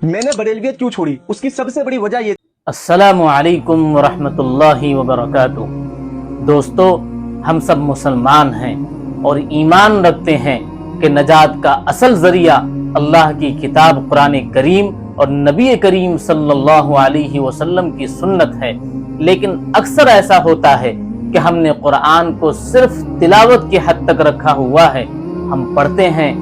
میں نے بریلویت کیوں چھوڑی؟ اس کی سب سے بڑی وجہ یہ السلام علیکم ورحمۃ اللہ وبرکاتہ۔ دوستو، ہم سب مسلمان ہیں اور ایمان رکھتے ہیں کہ نجات کا اصل ذریعہ اللہ کی کتاب قرآن کریم اور نبی کریم صلی اللہ علیہ وسلم کی سنت ہے، لیکن اکثر ایسا ہوتا ہے کہ ہم نے قرآن کو صرف تلاوت کی حد تک رکھا ہوا ہے۔ ہم پڑھتے ہیں،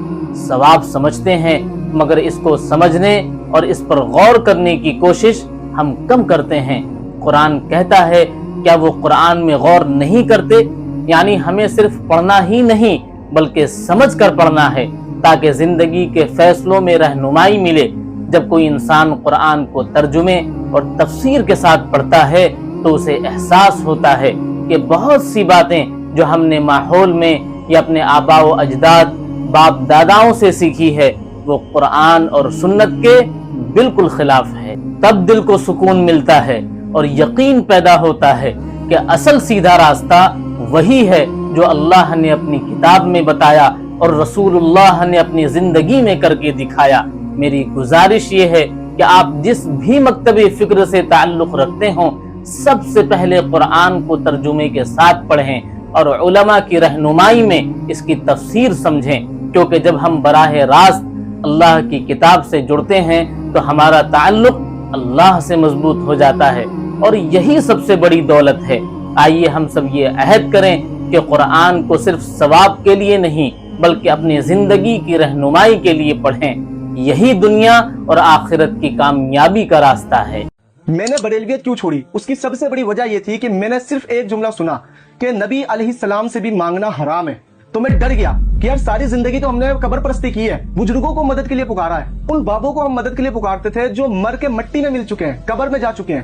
ثواب سمجھتے ہیں، مگر اس کو سمجھنے اور اس پر غور کرنے کی کوشش ہم کم کرتے ہیں۔ قرآن کہتا ہے، کیا وہ قرآن میں غور نہیں کرتے؟ یعنی ہمیں صرف پڑھنا ہی نہیں بلکہ سمجھ کر پڑھنا ہے تاکہ زندگی کے فیصلوں میں رہنمائی ملے۔ جب کوئی انسان قرآن کو ترجمے اور تفسیر کے ساتھ پڑھتا ہے تو اسے احساس ہوتا ہے کہ بہت سی باتیں جو ہم نے ماحول میں یا اپنے آباء و اجداد باپ داداؤں سے سیکھی ہے وہ قرآن اور سنت کے بالکل خلاف ہے۔ تب دل کو سکون ملتا ہے اور یقین پیدا ہوتا ہے کہ اصل سیدھا راستہ وہی ہے جو اللہ نے اپنی کتاب میں بتایا اور رسول اللہ نے اپنی زندگی میں کر کے دکھایا۔ میری گزارش یہ ہے کہ آپ جس بھی مکتبی فکر سے تعلق رکھتے ہوں، سب سے پہلے قرآن کو ترجمے کے ساتھ پڑھیں اور علماء کی رہنمائی میں اس کی تفسیر سمجھیں، کیونکہ جب ہم براہ راست اللہ کی کتاب سے جڑتے ہیں تو ہمارا تعلق اللہ سے مضبوط ہو جاتا ہے، اور یہی سب سے بڑی دولت ہے۔ آئیے ہم سب یہ عہد کریں کہ قرآن کو صرف ثواب کے لیے نہیں بلکہ اپنی زندگی کی رہنمائی کے لیے پڑھیں۔ یہی دنیا اور آخرت کی کامیابی کا راستہ ہے۔ میں نے بریلویت کیوں چھوڑی؟ اس کی سب سے بڑی وجہ یہ تھی کہ میں نے صرف ایک جملہ سنا کہ نبی علیہ السلام سے بھی مانگنا حرام ہے، تو میں ڈر گیا کہ یار ساری زندگی تو ہم نے قبر پرستی کی ہے، بزرگوں کو مدد کے لیے پکارا ہے، ان بابوں کو ہم مدد کے لیے پکارتے تھے جو مر کے مٹی میں مل چکے ہیں، قبر میں جا چکے ہیں،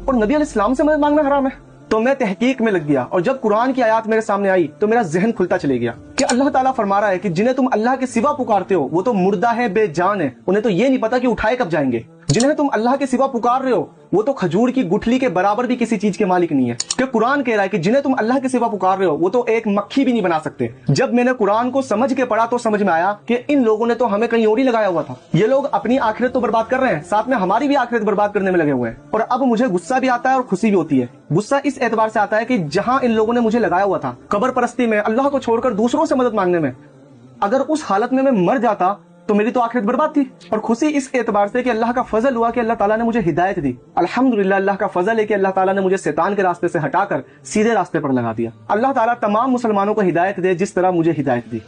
اور نبی علیہ السلام سے مدد مانگنا حرام ہے۔ تو میں تحقیق میں لگ گیا، اور جب قرآن کی آیات میرے سامنے آئی تو میرا ذہن کھلتا چلے گیا کہ اللہ تعالیٰ فرما رہا ہے کہ جنہیں تم اللہ کے سوا پکارتے ہو وہ تو مردہ ہے، بے جان ہے، انہیں تو یہ نہیں پتا کہ اٹھائے کب جائیں گے۔ جنہیں تم اللہ کے سوا پکار رہے ہو وہ تو کھجور کی گٹھلی کے برابر بھی کسی چیز کے مالک نہیں ہے، کہ قرآن کہہ رہا ہے کہ جنہیں تم اللہ کے سوا پکار رہے ہو وہ تو ایک مکھی بھی نہیں بنا سکتے۔ جب میں نے قرآن کو سمجھ کے پڑھا تو سمجھ میں آیا کہ ان لوگوں نے تو ہمیں کہیں اور ہی لگایا ہوا تھا۔ یہ لوگ اپنی آخرت تو برباد کر رہے ہیں، ساتھ میں ہماری بھی آخرت برباد کرنے میں لگے ہوئے ہیں۔ اور اب مجھے غصہ بھی آتا ہے اور خوشی بھی ہوتی ہے۔ غصہ اس اعتبار سے آتا ہے کہ جہاں ان لوگوں نے مجھے لگایا ہوا تھا قبر پرستی میں، اللہ کو چھوڑ کر دوسروں سے مدد مانگنے میں، اگر اس حالت میں مر جاتا تو میری تو آخرت برباد تھی۔ اور خوشی اس اعتبار سے کہ اللہ کا فضل ہوا کہ اللہ تعالیٰ نے مجھے ہدایت دی۔ الحمدللہ اللہ کا فضل ہے کہ اللہ تعالیٰ نے مجھے شیطان کے راستے سے ہٹا کر سیدھے راستے پر لگا دیا۔ اللہ تعالیٰ تمام مسلمانوں کو ہدایت دے جس طرح مجھے ہدایت دی۔